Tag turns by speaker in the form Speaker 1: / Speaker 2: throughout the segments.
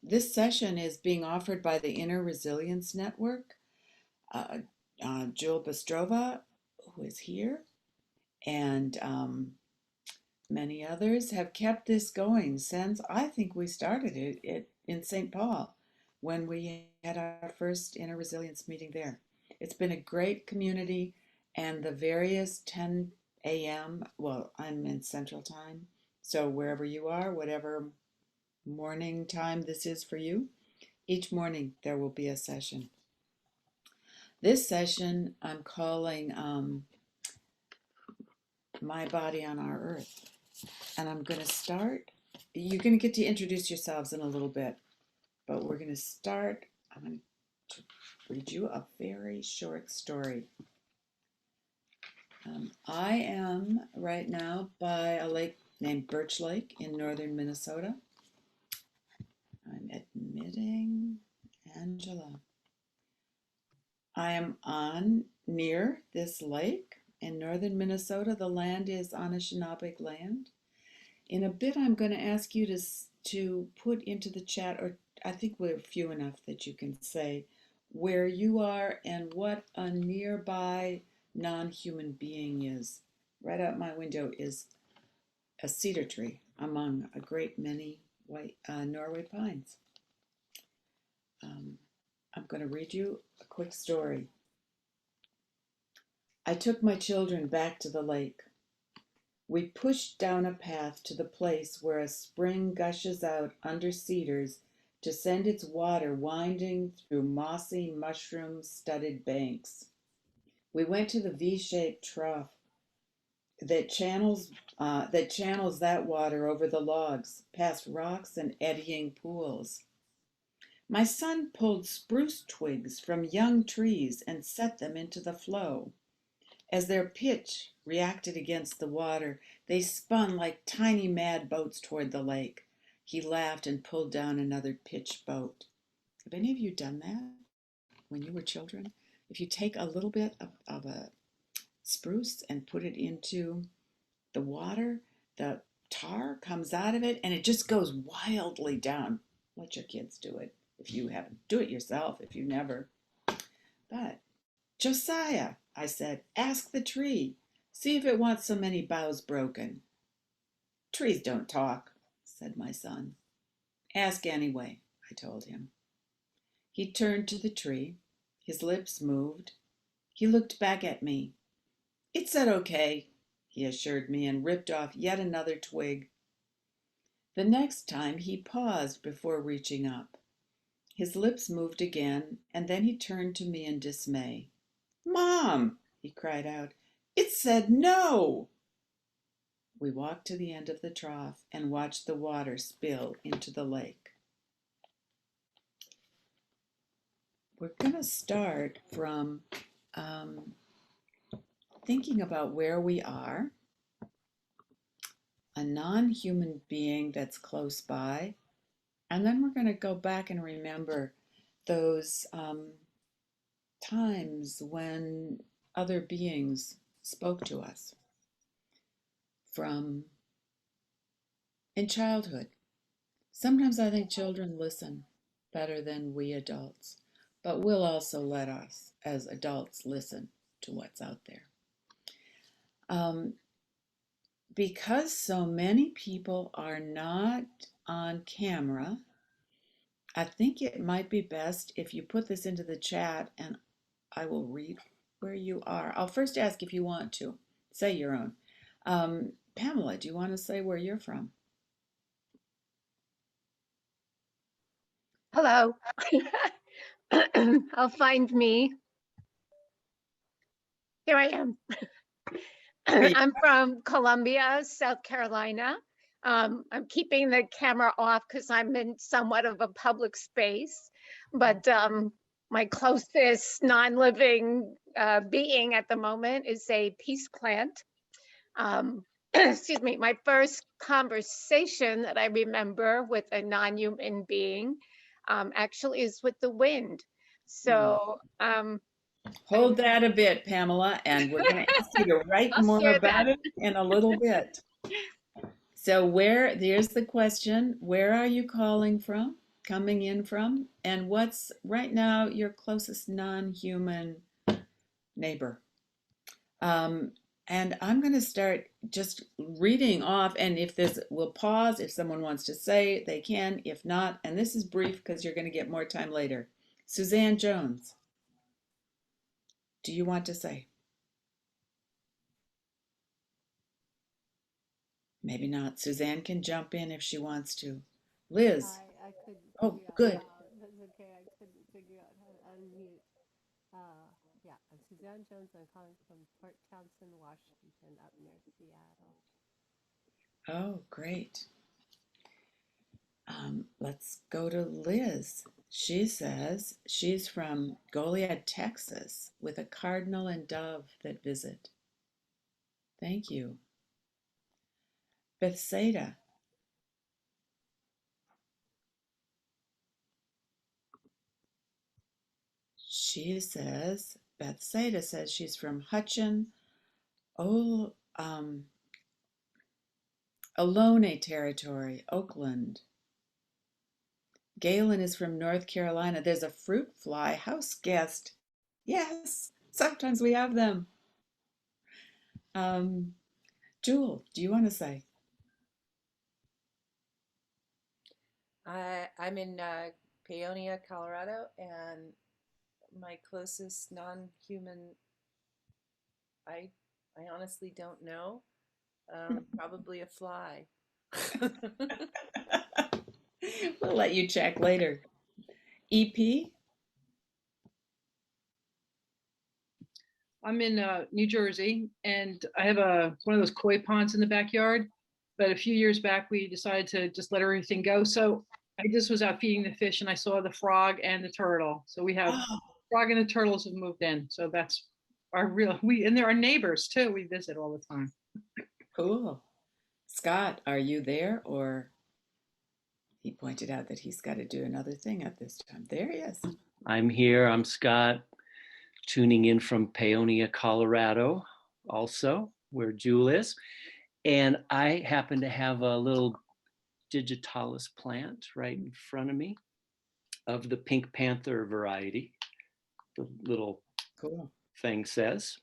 Speaker 1: This session is being offered by the Inner Resilience Network. Uh, Jill Bistrova, who is here, and many others have kept this going since I think we started it in St. Paul when we had our first Inner Resilience meeting there. It's been a great community, and the various 10 a.m., well, I'm in Central Time, so wherever you are, whatever morning time this is for you, each morning there will be a session. This session I'm calling My Body on Our Earth. And I'm going to start. You're going to get to introduce yourselves in a little bit, but we're going to start. I'm going to read you a very short story. I am right now by a lake named Birch Lake in northern Minnesota. I'm admitting Angela. I am on near this lake in northern Minnesota. The land is Anishinaabeg land. In a bit, I'm going to ask you to put into the chat, or I think we're few enough that you can say where you are and what a nearby non-human being is. Right out my window is a cedar tree among a great many white Norway pines. I'm going to read you a quick story. I took my children back to the lake. We pushed down a path to the place where a spring gushes out under cedars to send its water winding through mossy, mushroom-studded banks. We went to the V-shaped trough that channels that water over the logs, past rocks and eddying pools. My son pulled spruce twigs from young trees and set them into the flow. As their pitch reacted against the water, they spun like tiny mad boats toward the lake. He laughed and pulled down another pitch boat. Have any of you done that when you were children? If you take a little bit of a spruce and put it into the water, the tar comes out of it and it just goes wildly down. Let your kids do it if you haven't. Do it yourself if you never. But Josiah, I said, ask the tree. See if it wants so many boughs broken. Trees don't talk, said my son. Ask anyway, I told him. He turned to the tree. His lips moved. He looked back at me. It said okay, he assured me, and ripped off yet another twig. The next time he paused before reaching up. His lips moved again, and then he turned to me in dismay. Mom, he cried out, it said no. We walked to the end of the trough and watched the water spill into the lake. We're going to start from thinking about where we are, a non-human being that's close by, and then we're going to go back and remember those times when other beings spoke to us from in childhood. Sometimes I think children listen better than we adults, but we'll also let us as adults listen to what's out there. Because so many people are not on camera, I think it might be best if you put this into the chat and I will read where you are. I'll first ask if you want to say your own. Pamela, do you want to say where you're from?
Speaker 2: Hello. I'll find me. Here I am. I'm from Columbia, South Carolina. I'm keeping the camera off because I'm in somewhat of a public space, but my closest non-living being at the moment is a peace plant. Excuse me, my first conversation that I remember with a non-human being actually is with the wind. So
Speaker 1: hold that a bit, Pamela, and we're going to ask you to write
Speaker 2: I'll
Speaker 1: more
Speaker 2: share that.
Speaker 1: about it in a little bit. So there's the question, where are you coming in from? And what's right now your closest non-human neighbor? Um, and I'm going to start just reading off, and we'll pause. If someone wants to say, they can. If not, and this is brief because you're going to get more time later. Suzanne Jones, do you want to say? Maybe not. Suzanne can jump in if she wants to. Liz,
Speaker 3: I couldn't
Speaker 1: oh,
Speaker 3: figure out
Speaker 1: good.
Speaker 3: that's okay. I couldn't figure out how to unmute. Yeah, I'm Suzanne Jones. I'm calling from Port Townsend, Washington, up near Seattle.
Speaker 1: Oh, great. Let's go to Liz. She says she's from Goliad, Texas, with a cardinal and dove that visit. Thank you. Bethsaida. Bethsaida says she's from Hutchin, oh, Ohlone Territory, Oakland. Galen is from North Carolina. There's a fruit fly house guest. Yes, sometimes we have them. Um, Jewel, do you want to say?
Speaker 4: I'm in Paonia, Colorado, and my closest non-human, I I honestly don't know. Probably a fly.
Speaker 1: We'll let you check later. EP?
Speaker 5: I'm in New Jersey, and I have one of those koi ponds in the backyard. But a few years back, we decided to just let everything go. So I just was out feeding the fish, and I saw the frog and the turtle. So we have
Speaker 1: Oh,
Speaker 5: frog and the turtles have moved in. So that's and there are neighbors too. We visit all the time.
Speaker 1: cool. Scott, are you there? Or he pointed out that he's got to do another thing at this time. There he is.
Speaker 6: I'm here. I'm Scott, tuning in from Paonia, Colorado, also where Jewel is. And I happen to have a little digitalis plant right in front of me of the Pink Panther variety, the little
Speaker 1: Cool.
Speaker 6: thing says.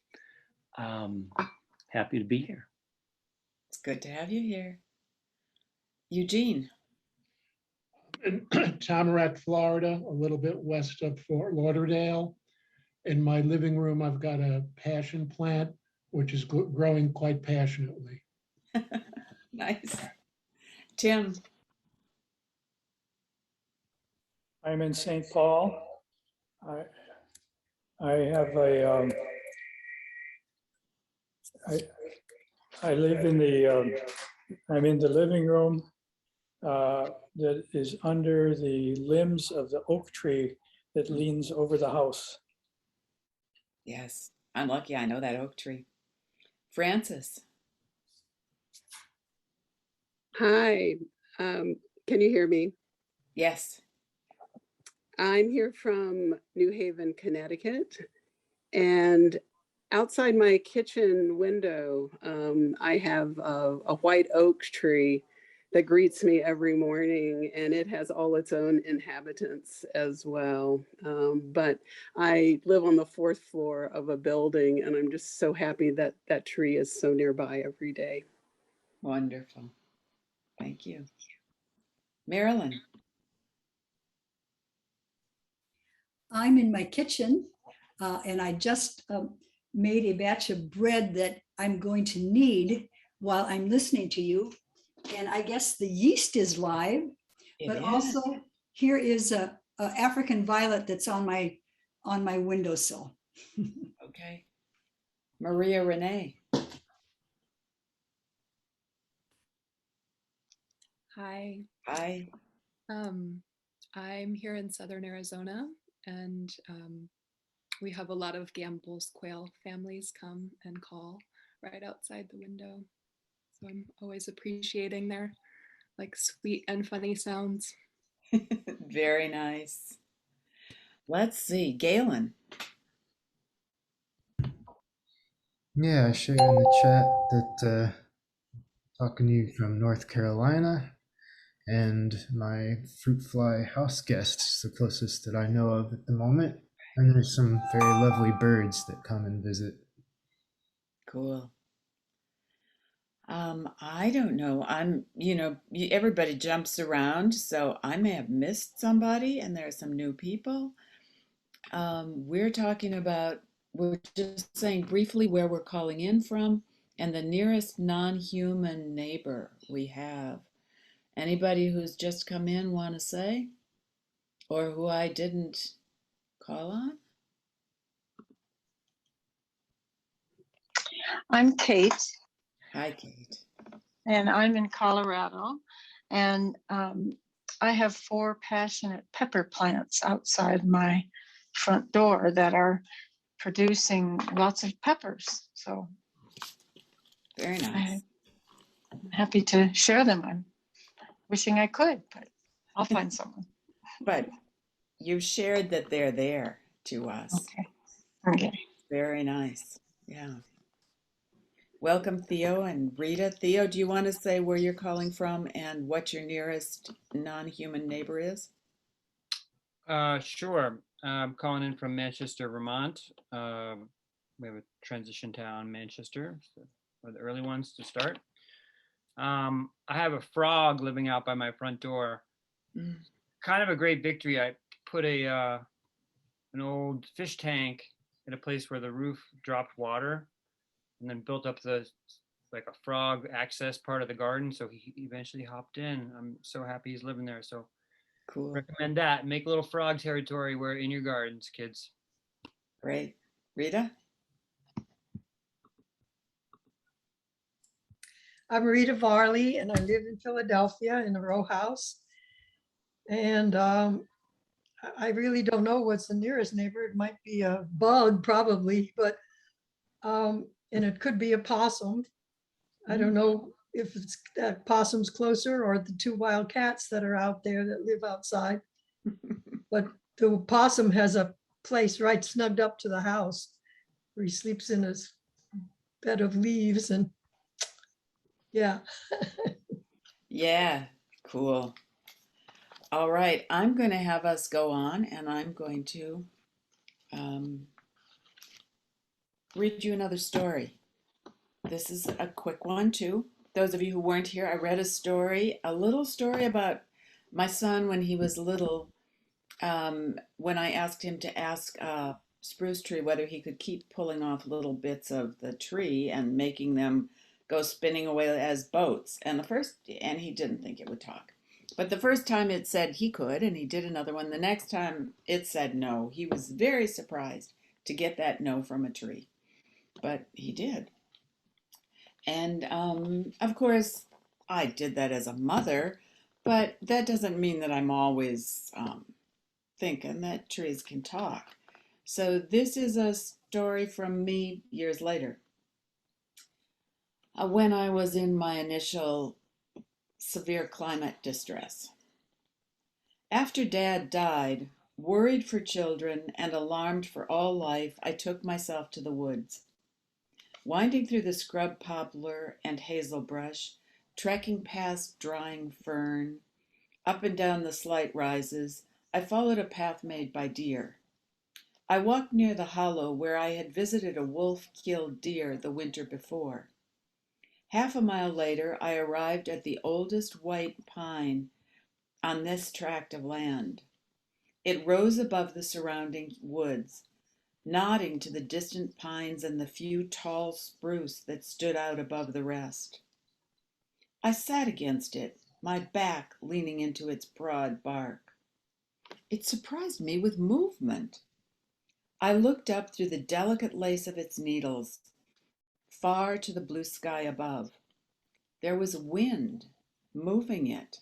Speaker 6: Happy to be here.
Speaker 1: It's good to have you here. Eugene.
Speaker 7: In Tamarack, Florida, a little bit west of Fort Lauderdale. In my living room, I've got a passion plant, which is growing quite passionately.
Speaker 1: Nice. Tim.
Speaker 8: I'm in St. Paul. I I have a I I live in the I'm in the living room that is under the limbs of the oak tree that leans over the house.
Speaker 1: Yes, I'm lucky I know that oak tree. Francis.
Speaker 9: Hi, can you hear me?
Speaker 1: Yes.
Speaker 9: I'm here from New Haven, Connecticut, and outside my kitchen window, I have a white oak tree that greets me every morning, and it has all its own inhabitants as well. But I live on the fourth floor of a building, and I'm just so happy that that tree is so nearby every day.
Speaker 1: Wonderful. Thank you. Marilyn.
Speaker 10: I'm in my kitchen and I just made a batch of bread that I'm going to knead while I'm listening to you. And I guess the yeast is live, but also here is a African violet that's on my windowsill.
Speaker 1: Okay. Maria Renee.
Speaker 11: Hi.
Speaker 1: Hi.
Speaker 11: I'm here in southern Arizona, and we have a lot of Gambel's quail families come and call right outside the window. So I'm always appreciating their like sweet and funny sounds.
Speaker 1: Very nice. Let's see, Galen.
Speaker 12: Yeah, I showed in the chat that talking to you from North Carolina, and my fruit fly house guest is the closest that I know of at the moment. And there's some very lovely birds that come and visit.
Speaker 1: Cool. I don't know. Everybody jumps around, so I may have missed somebody, and there are some new people. We're just saying briefly where we're calling in from and the nearest non-human neighbor we have. Anybody who's just come in want to say, or who I didn't call on?
Speaker 13: I'm Kate,
Speaker 1: Hi, Kate.
Speaker 13: and I'm in Colorado. And I have 4 passionate pepper plants outside my front door that are producing lots of peppers. So
Speaker 1: Very nice.
Speaker 13: I'm happy to share them. I'm wishing I could, but I'll find someone.
Speaker 1: But you've shared that they're there to us.
Speaker 13: Okay.
Speaker 1: Very nice. Yeah. Welcome, Theo and Rita. Theo, do you want to say where you're calling from and what your nearest non-human neighbor is?
Speaker 14: Sure. I'm calling in from Manchester, Vermont. We have a transition town, Manchester, so we're the early ones to start. I have a frog living out by my front door. Kind of a great victory. I put an old fish tank in a place where the roof dropped water, and then built up like a frog access part of the garden. So he eventually hopped in. I'm so happy he's living there. So
Speaker 1: cool.
Speaker 14: Recommend that. Make a little frog territory where in your gardens, kids.
Speaker 1: Great. Rita?
Speaker 15: I'm Rita Varley, and I live in Philadelphia in a row house. And I really don't know what's the nearest neighbor. It might be a bug, probably, but and it could be a possum. I don't know if it's that possum's closer or the 2 wild cats that are out there that live outside. But the possum has a place right snugged up to the house where he sleeps in his bed of leaves, and yeah.
Speaker 1: Yeah, cool. All right, I'm going to have us go on, and I'm going to read you another story. This is a quick one, too. Those of you who weren't here, I read a little story about my son when he was little, when I asked him to ask a spruce tree whether he could keep pulling off little bits of the tree and making them go spinning away as boats. And he didn't think it would talk. But the first time it said he could, and he did another one. The next time it said no. He was very surprised to get that no from a tree, but he did. And of course, I did that as a mother, but that doesn't mean that I'm always thinking that trees can talk. So this is a story from me years later. When I was in my initial severe climate distress. After Dad died, worried for children and alarmed for all life, I took myself to the woods. Winding through the scrub poplar and hazel brush, trekking past drying fern, up and down the slight rises, I followed a path made by deer. I walked near the hollow where I had visited a wolf-killed deer the winter before. Half a mile later, I arrived at the oldest white pine on this tract of land. It rose above the surrounding woods, nodding to the distant pines and the few tall spruce that stood out above the rest. I sat against it, my back leaning into its broad bark. It surprised me with movement. I looked up through the delicate lace of its needles, far to the blue sky above. There was wind moving it.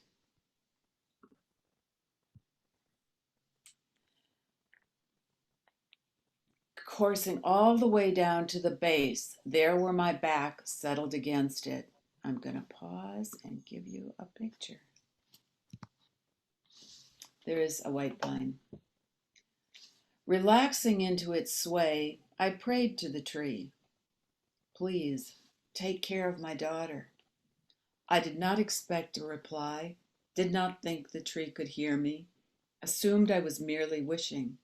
Speaker 1: Coursing all the way down to the base, there where my back settled against it. I'm going to pause and give you a picture. There is a white pine. Relaxing into its sway, I prayed to the tree. Please, take care of my daughter. I did not expect a reply, did not think the tree could hear me, assumed I was merely wishing.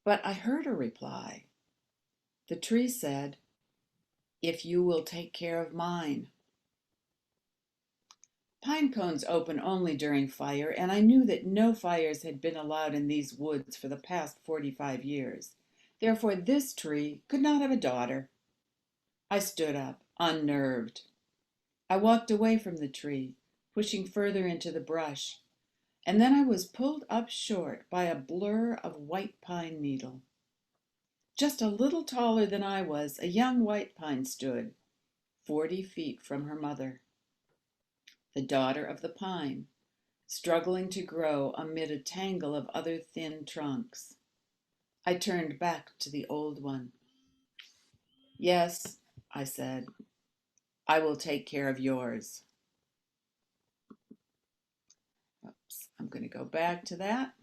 Speaker 1: But I heard a reply. The tree said, "If you will take care of mine." Pine cones open only during fire, and I knew that no fires had been allowed in these woods for the past 45 years. Therefore, this tree could not have a daughter. I stood up, unnerved. I walked away from the tree, pushing further into the brush, and then I was pulled up short by a blur of white pine needle. Just a little taller than I was, a young white pine stood, 40 feet from her mother, the daughter of the pine, struggling to grow amid a tangle of other thin trunks. I turned back to the old one. "Yes," I said, "I will take care of yours." Oops, I'm going to go back to that.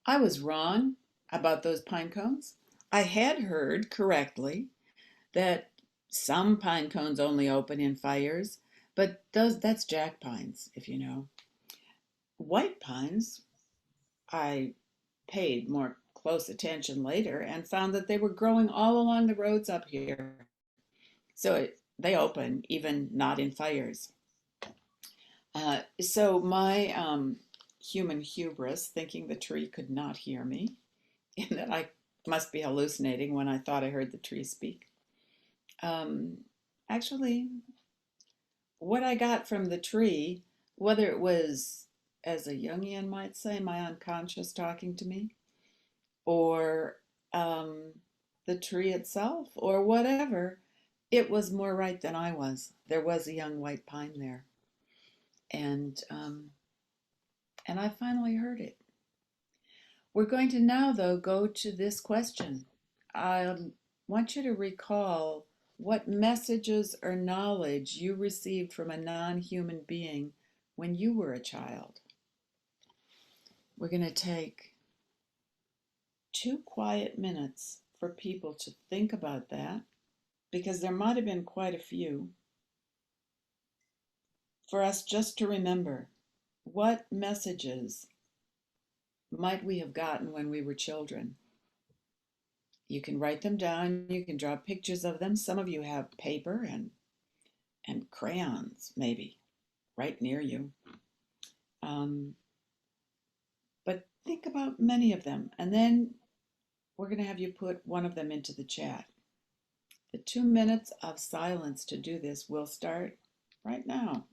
Speaker 1: I was wrong about those pine cones. I had heard correctly that some pine cones only open in fires, but that's jack pines, if you know. White pines, I paid more close attention later and found that they were growing all along the roads up here. So they open, even not in fires. So my human hubris, thinking the tree could not hear me, and that I must be hallucinating when I thought I heard the tree speak. Actually, what I got from the tree, whether it was, as a Jungian might say, my unconscious talking to me, or the tree itself, or whatever, it was more right than I was. There was a young white pine there, and I finally heard it. We're going to now, though, go to this question. I want you to recall what messages or knowledge you received from a non-human being when you were a child. We're going to take 2 quiet minutes for people to think about that, because there might have been quite a few. For us just to remember, what messages might we have gotten when we were children? You can write them down, you can draw pictures of them. Some of you have paper and crayons, maybe, right near you. But think about many of them, and then we're going to have you put one of them into the chat. The 2 minutes of silence to do this will start right now.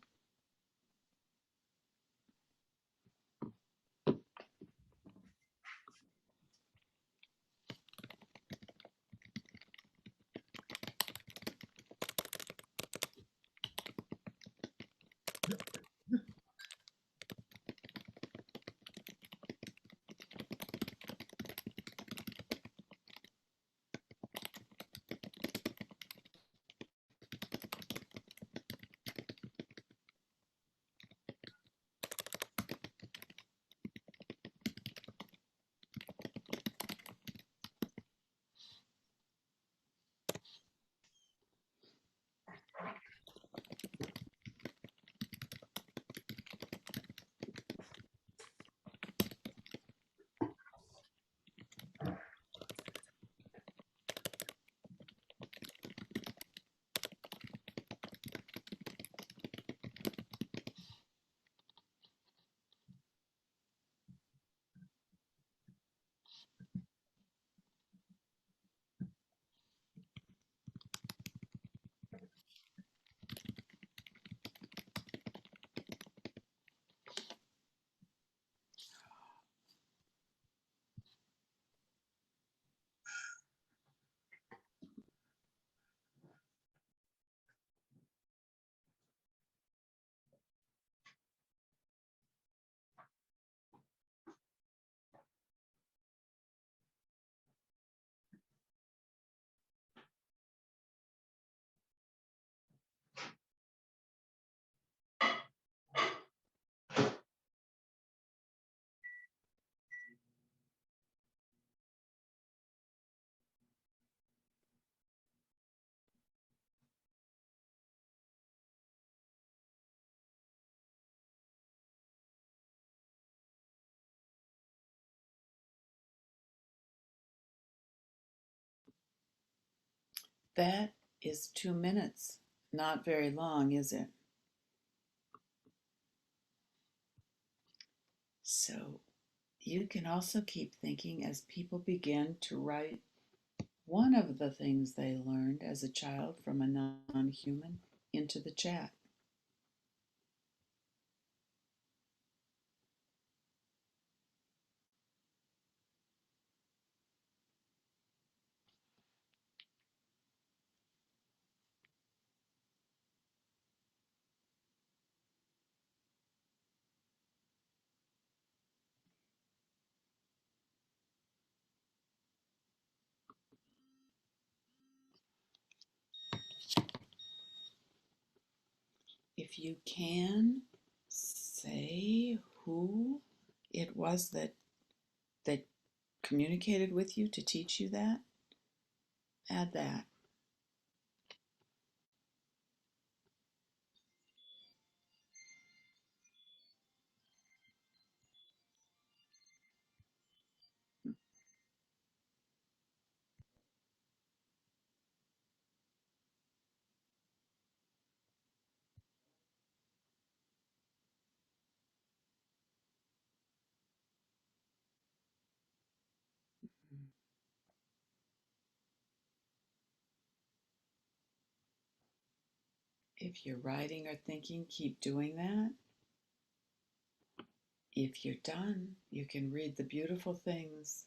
Speaker 1: That is 2 minutes. Not very long, is it? So you can also keep thinking as people begin to write one of the things they learned as a child from a non-human into the chat. If you can, say who it was that communicated with you to teach you that. Add that. If you're writing or thinking, keep doing that. If you're done, you can read the beautiful things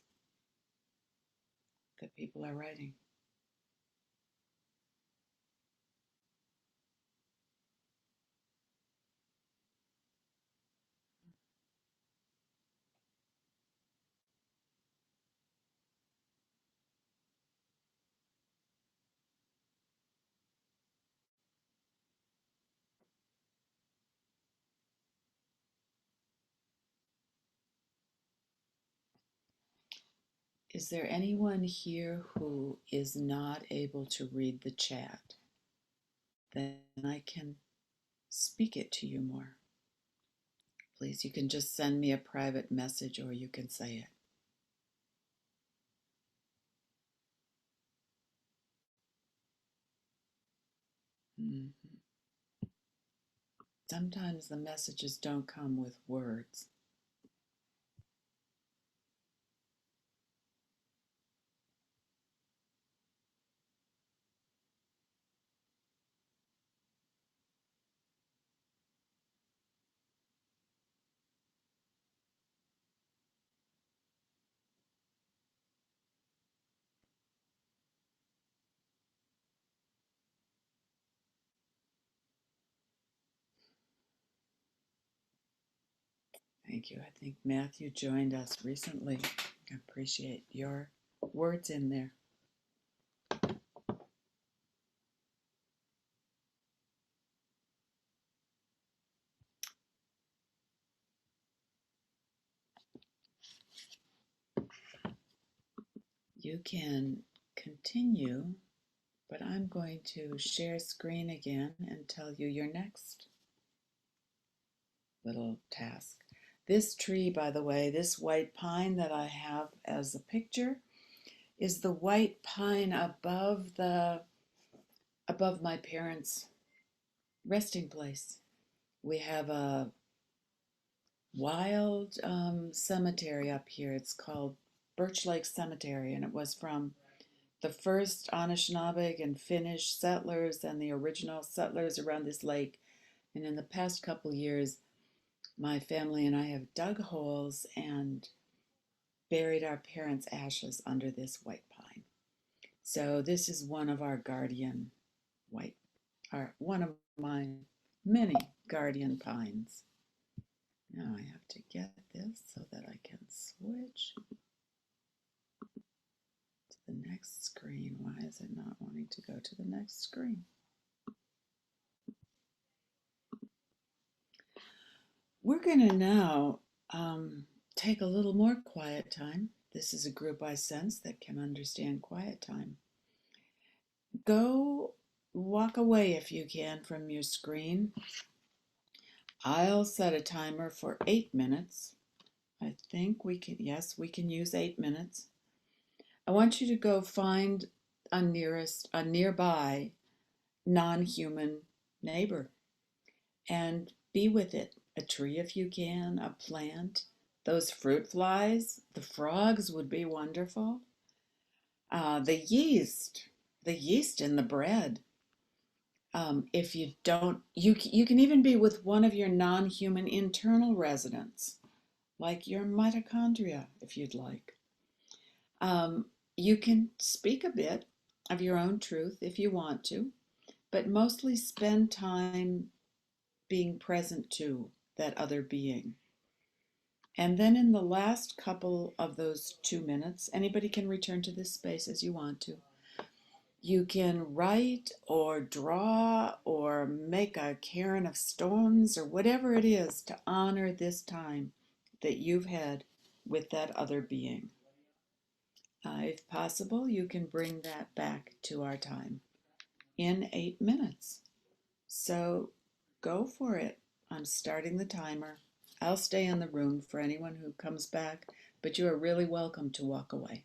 Speaker 1: that people are writing. Is there anyone here who is not able to read the chat? Then I can speak it to you more. Please, you can just send me a private message or you can say it. Mhm. Sometimes the messages don't come with words. Thank you. I think Matthew joined us recently. I appreciate your words in there. You can continue, but I'm going to share screen again and tell you your next little task. This tree, by the way, this white pine that I have as a picture is the white pine above my parents' resting place. We have a wild cemetery up here. It's called Birch Lake Cemetery, and it was from the first Anishinaabe and Finnish settlers and the original settlers around this lake. And in the past couple years, my family and I have dug holes and buried our parents' ashes under this white pine. So this is one of our guardian one of my many guardian pines. Now I have to get this so that I can switch to the next screen. Why is it not wanting to go to the next screen? We're going to now take a little more quiet time. This is a group I sense that can understand quiet time. Go walk away if you can from your screen. I'll set a timer for 8 minutes. I think we can, yes, we can use 8 minutes. I want you to go find a nearby non-human neighbor and be with it. A tree if you can, a plant. Those fruit flies, the frogs would be wonderful. The yeast in the bread. If you don't, you can even be with one of your non-human internal residents, like your mitochondria, if you'd like. You can speak a bit of your own truth if you want to, but mostly spend time being present to that other being. And then in the last couple of those 2 minutes, anybody can return to this space as you want to. You can write or draw or make a cairn of stones or whatever it is to honor this time that you've had with that other being. If possible, you can bring that back to our time in 8 minutes. So go for it. I'm starting the timer. I'll stay in the room for anyone who comes back, but you are really welcome to walk away.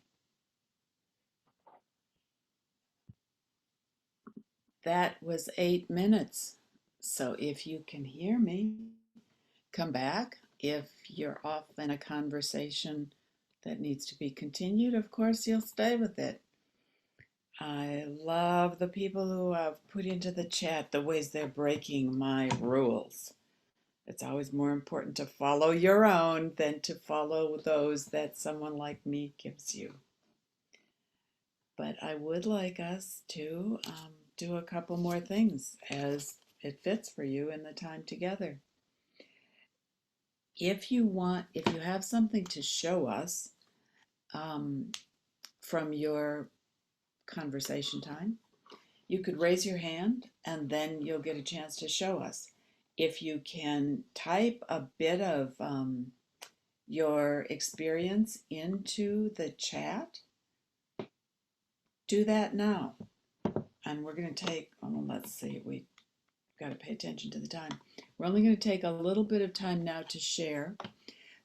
Speaker 1: That was 8 minutes. So if you can hear me, come back. If you're off in a conversation that needs to be continued, of course, you'll stay with it. I love the people who have put into the chat the ways they're breaking my rules. It's always more important to follow your own than to follow those that someone like me gives you. But I would like us to do a couple more things as it fits for you in the time together. If you have something to show us from your conversation time, you could raise your hand and then you'll get a chance to show us. If you can type a bit of your experience into the chat, do that now. And we're going to take, let's see, we've got to pay attention to the time. We're only going to take a little bit of time now to share,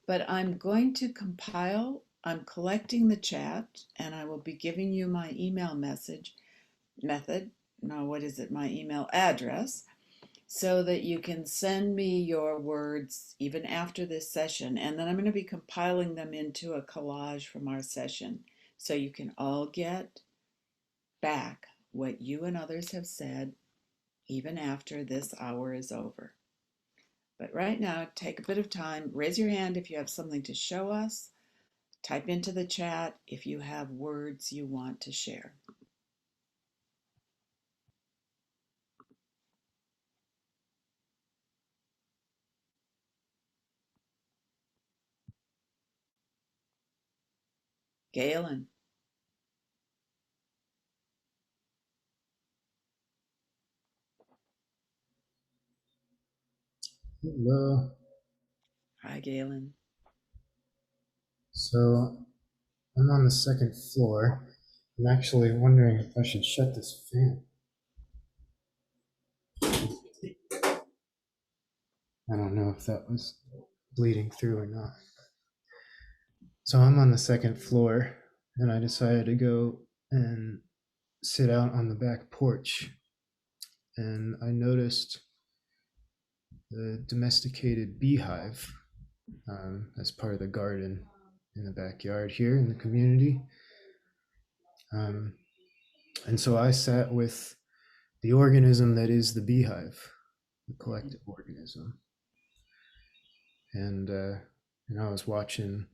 Speaker 1: but I'm going to compile, I'm collecting the chat, and I will be giving you my email my email address, so that you can send me your words even after this session. And then I'm going to be compiling them into a collage from our session, so you can all get back what you and others have said even after this hour is over. But right now, take a bit of time, raise your hand if you have something to show us, type into the chat if you have words you want to share. Galen.
Speaker 12: Hello.
Speaker 1: Hi, Galen.
Speaker 12: So I'm on the second floor. I'm actually wondering if I should shut this fan. I don't know if that was bleeding through or not. So I'm on the second floor and I decided to go and sit out on the back porch. And I noticed the domesticated beehive as part of the garden in the backyard here in the community. And so I sat with the organism that is the beehive, the collective organism. And I was watching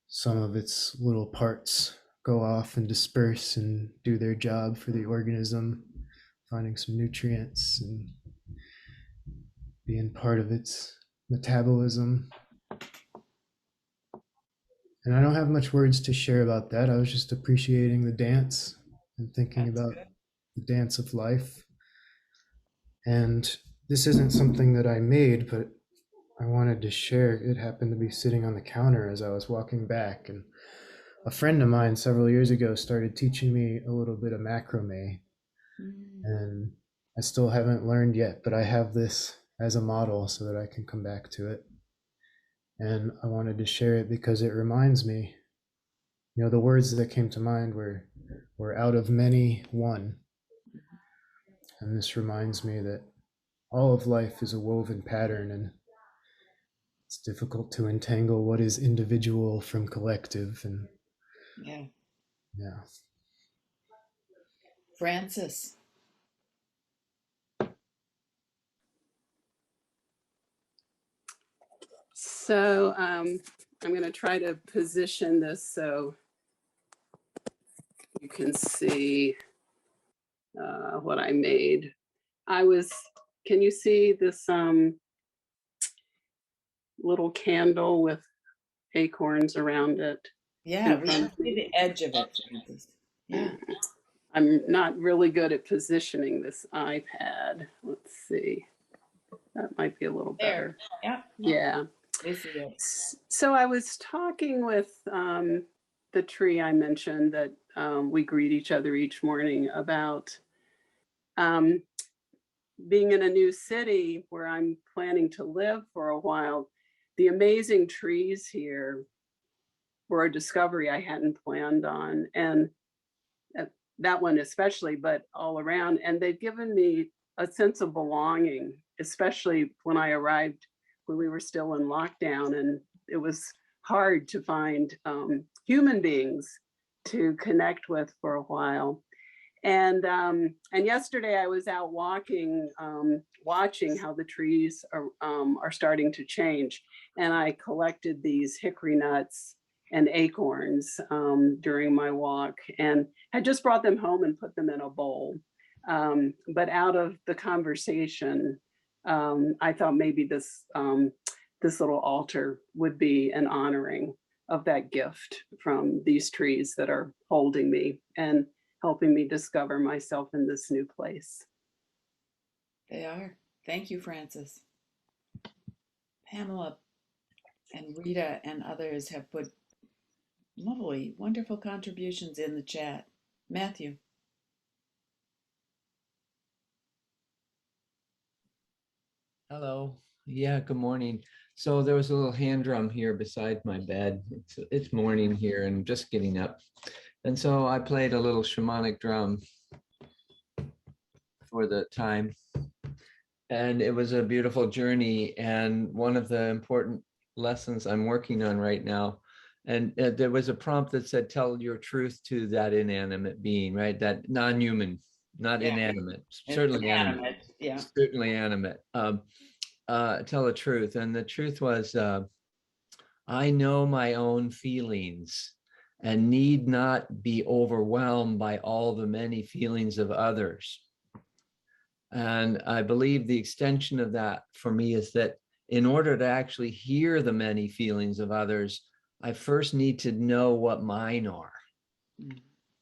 Speaker 12: some of its little parts go off and disperse and do their job for the organism, finding some nutrients and being part of its metabolism. And I don't have much words to share about that. I was just appreciating the dance and thinking about the dance of life. And this isn't something that I made, but I wanted to share. It happened to be sitting on the counter as I was walking back. And a friend of mine several years ago started teaching me a little bit of macrame. And I still haven't learned yet, but I have this as a model so that I can come back to it. And I wanted to share it because it reminds me, the words that came to mind were We're out of many, one. And this reminds me that all of life is a woven pattern, and it's difficult to entangle what is individual from collective. And
Speaker 1: Yeah.
Speaker 12: yeah.
Speaker 1: Francis.
Speaker 9: So I'm going to try to position this so you can see what I made. Can you see this little candle with acorns around it?
Speaker 1: Yeah, we can see the edge of it, Francis. Yeah.
Speaker 9: I'm not really good at positioning this iPad. Let's see. That might be a little better.
Speaker 1: Yeah.
Speaker 9: Yeah.
Speaker 1: We see it.
Speaker 9: So I was talking with the tree I mentioned that we greet each other each morning about being in a new city where I'm planning to live for a while. The amazing trees here were a discovery I hadn't planned on, and that one especially, but all around. And they've given me a sense of belonging, especially when I arrived when we were still in lockdown, and it was hard to find human beings to connect with for a while. And yesterday I was out walking, watching how the trees are starting to change. And I collected these hickory nuts and acorns during my walk, and had just brought them home and put them in a bowl. But out of the conversation, I thought maybe this little altar would be an honoring of that gift from these trees that are holding me and helping me discover myself in this new place.
Speaker 1: They are. Thank you, Francis. Pamela and Rita and others have put lovely, wonderful contributions in the chat. Matthew.
Speaker 16: Hello. Yeah, good morning. So there was a little hand drum here beside my bed. It's morning here and just getting up. And so I played a little shamanic drum for the time. And it was a beautiful journey. And one of the important lessons I'm working on right now, and there was a prompt that said, tell your truth to that inanimate being, right? That non-human, not inanimate, certainly animate.
Speaker 1: Yeah.
Speaker 16: Certainly animate. Tell the truth. And the truth was, I know my own feelings and need not be overwhelmed by all the many feelings of others. And I believe the extension of that for me is that in order to actually hear the many feelings of others, I first need to know what mine are,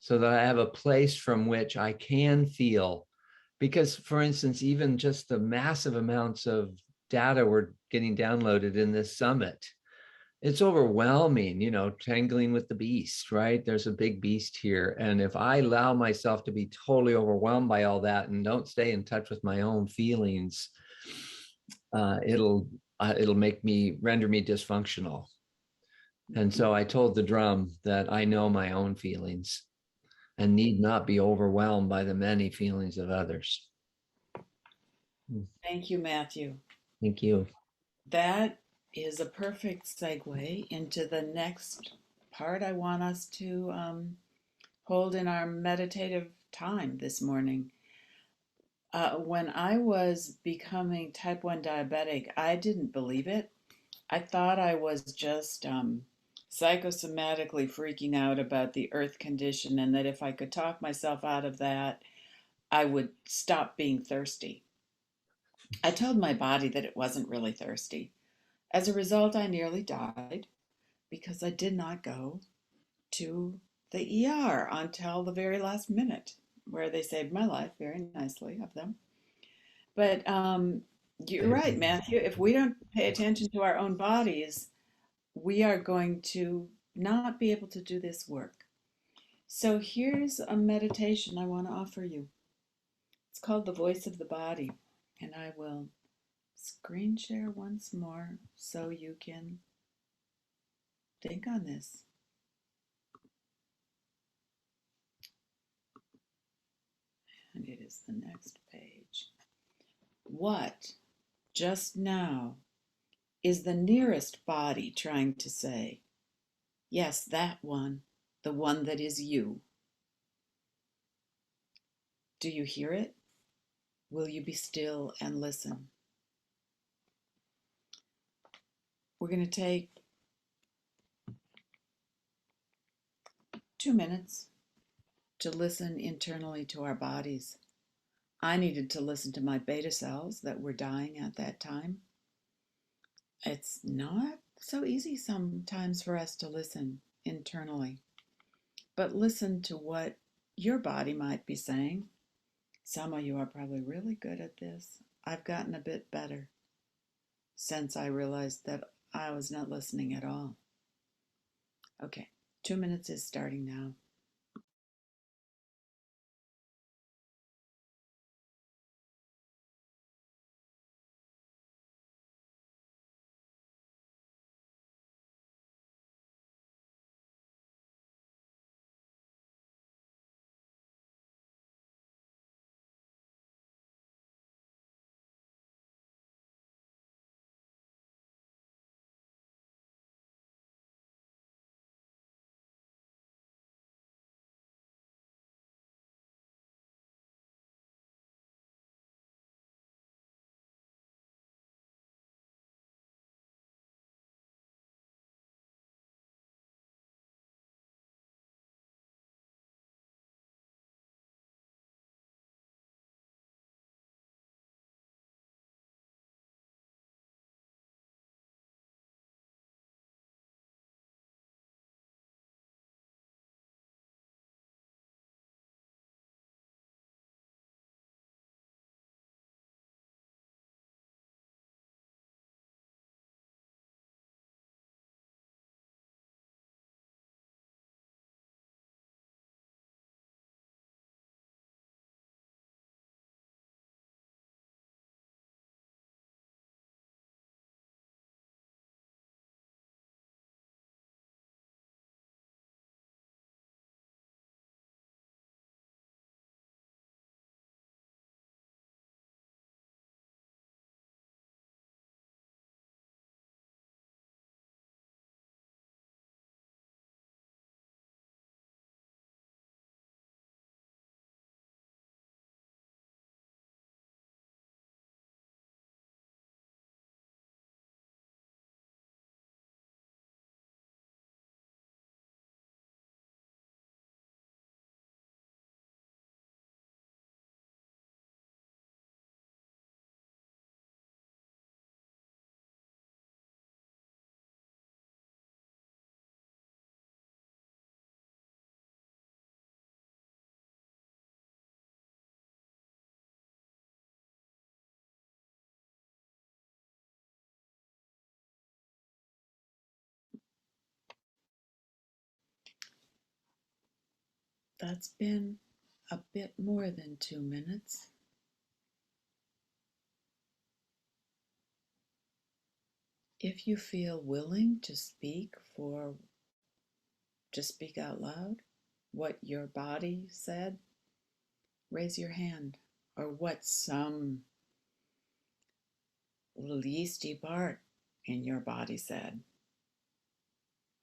Speaker 16: so that I have a place from which I can feel. Because, for instance, even just the massive amounts of data we're getting downloaded in this summit, it's overwhelming, you know, tangling with the beast, right? There's a big beast here. And if I allow myself to be totally overwhelmed by all that and don't stay in touch with my own feelings, it'll render me dysfunctional. And so I told the drum that I know my own feelings and need not be overwhelmed by the many feelings of others.
Speaker 1: Thank you, Matthew.
Speaker 16: Thank you.
Speaker 1: That is a perfect segue into the next part I want us to hold in our meditative time this morning. When I was becoming type 1 diabetic, I didn't believe it. I thought I was just psychosomatically freaking out about the earth condition, and that if I could talk myself out of that, I would stop being thirsty. I told my body that it wasn't really thirsty. As a result, I nearly died because I did not go to the ER until the very last minute, where they saved my life very nicely of them. But you're right, Matthew. If we don't pay attention to our own bodies, we are going to not be able to do this work. So here's a meditation I want to offer you. It's called The Voice of the Body, and I will screen share once more so you can think on this. is the next page. What, just now, is the nearest body trying to say? Yes, that one, the one that is you. Do you hear it? Will you be still and listen? We're going to take 2 minutes to listen internally to our bodies. I needed to listen to my beta cells that were dying at that time. It's not so easy sometimes for us to listen internally, but listen to what your body might be saying. Some of you are probably really good at this. I've gotten a bit better since I realized that I was not listening at all. Okay, 2 minutes is starting now. That's been a bit more than 2 minutes. If you feel willing to speak out loud what your body said, raise your hand. Or what some leasty part in your body said.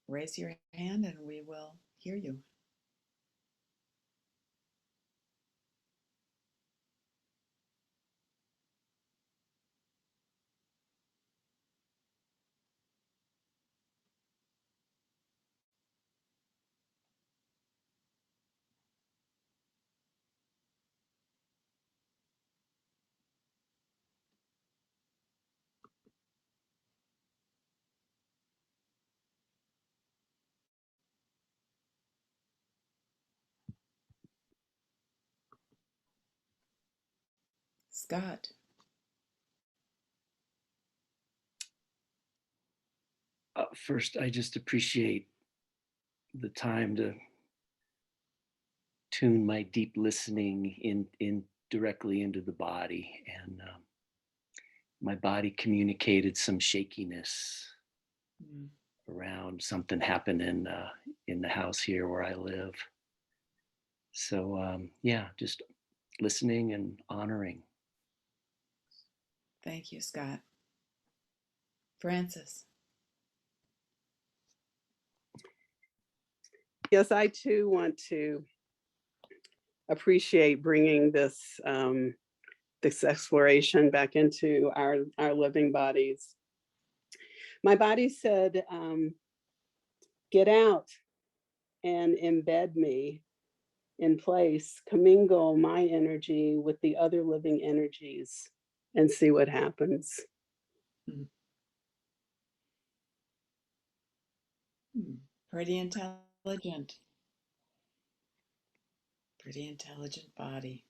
Speaker 1: Raise your hand and we will hear you. Scott.
Speaker 6: First, I just appreciate the time to tune my deep listening in directly into the body, and my body communicated some shakiness around something happening in the house here where I live. So yeah, just listening and honoring.
Speaker 1: Thank you, Scott. Francis.
Speaker 9: Yes, I too want to appreciate bringing this this exploration back into our living bodies. My body said, get out and embed me in place, commingle my energy with the other living energies and see what happens.
Speaker 1: Pretty intelligent. Pretty intelligent body.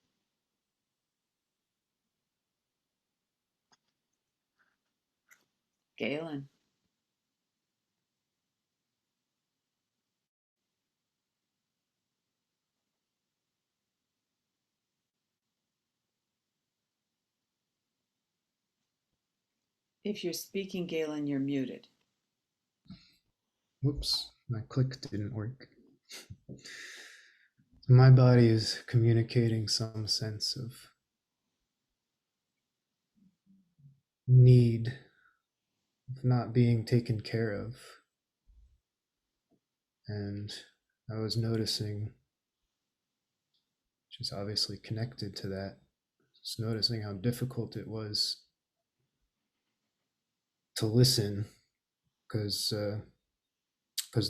Speaker 1: Galen. If you're speaking, Galen, you're muted.
Speaker 12: Whoops, my click didn't work. My body is communicating some sense of need, of not being taken care of. And I was noticing, which is obviously connected to that, just noticing how difficult it was to listen because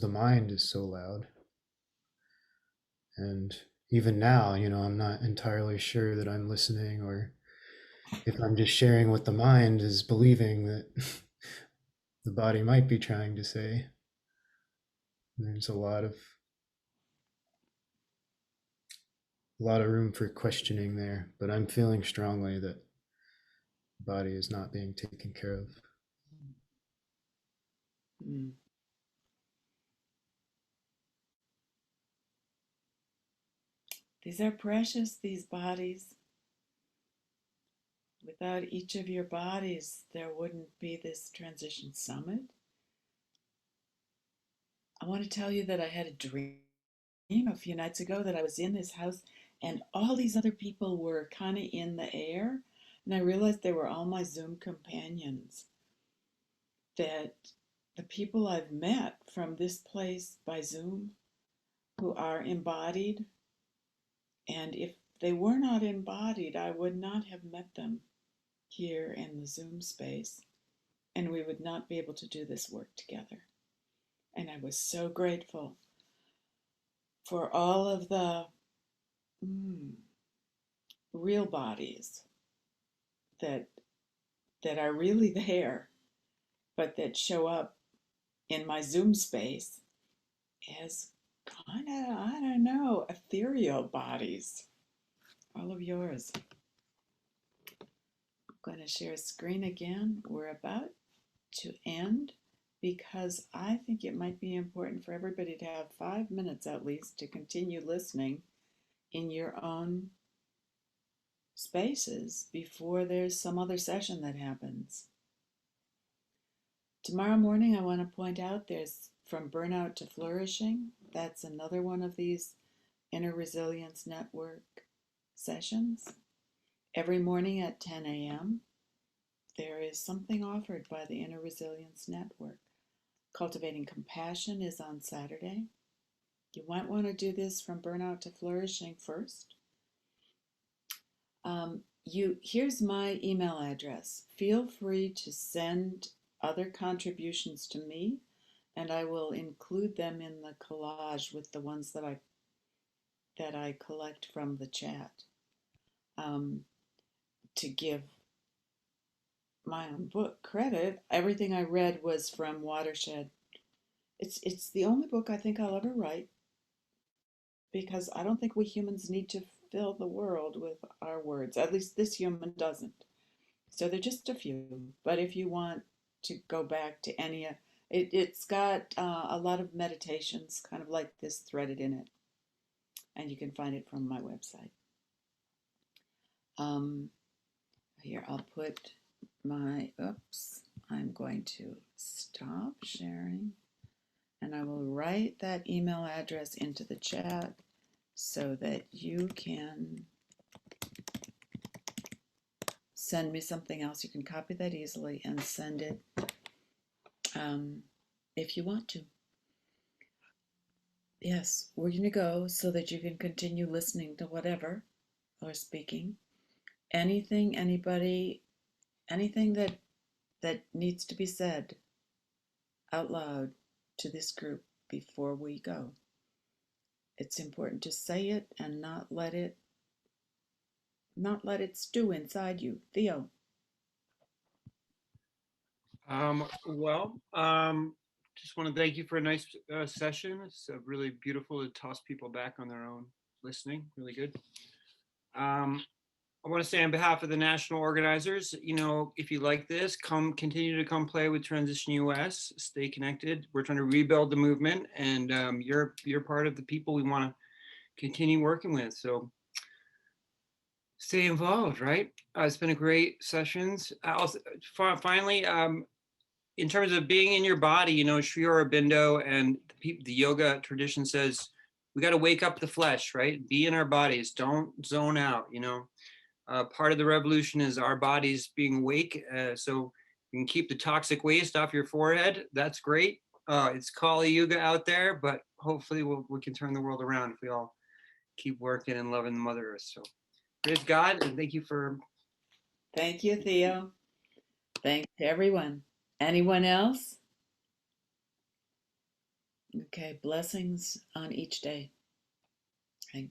Speaker 12: the mind is so loud. And even now, I'm not entirely sure that I'm listening, or if I'm just sharing what the mind is believing that the body might be trying to say. There's a lot of room for questioning there, but I'm feeling strongly that the body is not being taken care of.
Speaker 1: These are precious, these bodies. Without each of your bodies, there wouldn't be this transition summit. I want to tell you that I had a dream a few nights ago that I was in this house and all these other people were kind of in the air. And I realized they were all my Zoom companions. That the people I've met from this place by Zoom who are embodied, and if they were not embodied, I would not have met them here in the Zoom space, and we would not be able to do this work together. And I was so grateful for all of the real bodies that are really there, but that show up in my Zoom space as kind of, I don't know, ethereal bodies. All of yours. I'm going to share a screen again. We're about to end because I think it might be important for everybody to have 5 minutes at least to continue listening in your own spaces before there's some other session that happens. Tomorrow morning, I want to point out there's From Burnout to Flourishing. That's another one of these Inner Resilience Network sessions. Every morning at 10 a.m., there is something offered by the Inner Resilience Network. Cultivating Compassion is on Saturday. You might want to do this From Burnout to Flourishing first. Here's my email address. Feel free to send other contributions to me, and I will include them in the collage with the ones that I collect from the chat. To give my own book credit, everything I read was from Watershed. It's the only book I think I'll ever write, because I don't think we humans need to fill the world with our words. At least this human doesn't. So they're just a few. But if you want to go back to any, it's got a lot of meditations, kind of like this, threaded in it. And you can find it from my website. Here, I'll put I'm going to stop sharing. And I will write that email address into the chat so that you can send me something else, you can copy that easily and send it if you want to. Yes, we're going to go so that you can continue listening to whatever or speaking. Anything, anybody, anything that needs to be said out loud to this group before we go. It's important to say it and not let it stew inside you. Theo.
Speaker 14: Just want to thank you for a nice session. It's really beautiful to toss people back on their own listening. Really good. I want to say on behalf of the national organizers, if you like this, continue to come play with Transition US. Stay connected. We're trying to rebuild the movement, and you're part of the people we want to continue working with. So stay involved, right? It's been a great sessions. Finally, in terms of being in your body, Sri Aurobindo and the yoga tradition says we got to wake up the flesh, right? Be in our bodies. Don't zone out. Part of the revolution is our bodies being awake. So you can keep the toxic waste off your forehead. That's great. It's Kali Yuga out there, but hopefully we can turn the world around if we all keep working and loving the Mother Earth. So praise God, and thank you,
Speaker 1: Theo. Thanks to everyone. Anyone else? Okay, blessings on each day. Okay.